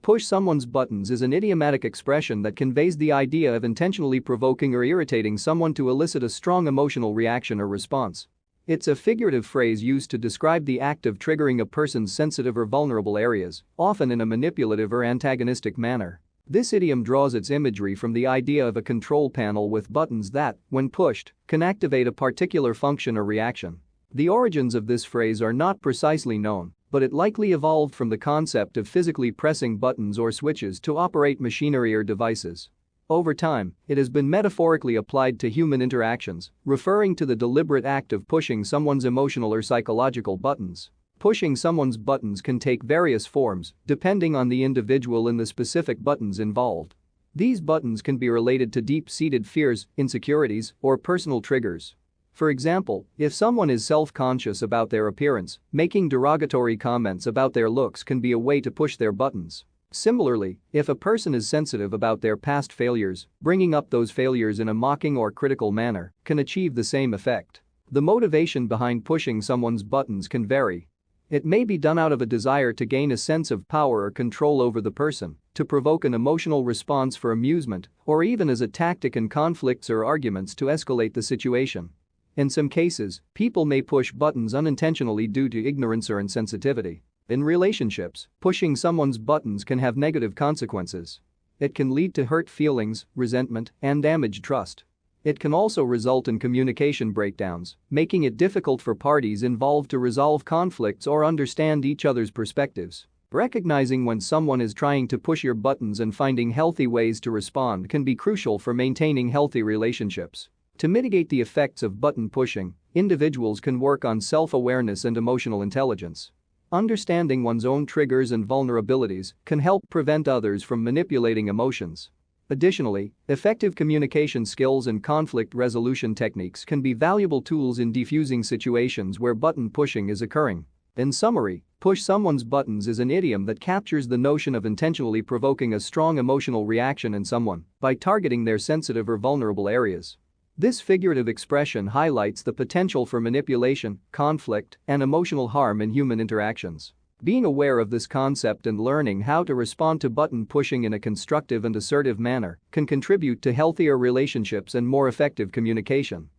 Push someone's buttons is an idiomatic expression that conveys the idea of intentionally provoking or irritating someone to elicit a strong emotional reaction or response. It's a figurative phrase used to describe the act of triggering a person's sensitive or vulnerable areas, often in a manipulative or antagonistic manner. This idiom draws its imagery from the idea of a control panel with buttons that, when pushed, can activate a particular function or reaction. The origins of this phrase are not precisely known, but it likely evolved from the concept of physically pressing buttons or switches to operate machinery or devices. Over time, it has been metaphorically applied to human interactions, referring to the deliberate act of pushing someone's emotional or psychological buttons. Pushing someone's buttons can take various forms, depending on the individual and the specific buttons involved. These buttons can be related to deep-seated fears, insecurities, or personal triggers. For example, if someone is self-conscious about their appearance, making derogatory comments about their looks can be a way to push their buttons. Similarly, if a person is sensitive about their past failures, bringing up those failures in a mocking or critical manner can achieve the same effect. The motivation behind pushing someone's buttons can vary. It may be done out of a desire to gain a sense of power or control over the person, to provoke an emotional response for amusement, or even as a tactic in conflicts or arguments to escalate the situation. In some cases, people may push buttons unintentionally due to ignorance or insensitivity. In relationships, pushing someone's buttons can have negative consequences. It can lead to hurt feelings, resentment, and damaged trust. It can also result in communication breakdowns, making it difficult for parties involved to resolve conflicts or understand each other's perspectives. Recognizing when someone is trying to push your buttons and finding healthy ways to respond can be crucial for maintaining healthy relationships. To mitigate the effects of button pushing, individuals can work on self-awareness and emotional intelligence. Understanding one's own triggers and vulnerabilities can help prevent others from manipulating emotions. Additionally, effective communication skills and conflict resolution techniques can be valuable tools in defusing situations where button pushing is occurring. In summary, push someone's buttons is an idiom that captures the notion of intentionally provoking a strong emotional reaction in someone by targeting their sensitive or vulnerable areas. This figurative expression highlights the potential for manipulation, conflict, and emotional harm in human interactions. Being aware of this concept and learning how to respond to button pushing in a constructive and assertive manner can contribute to healthier relationships and more effective communication.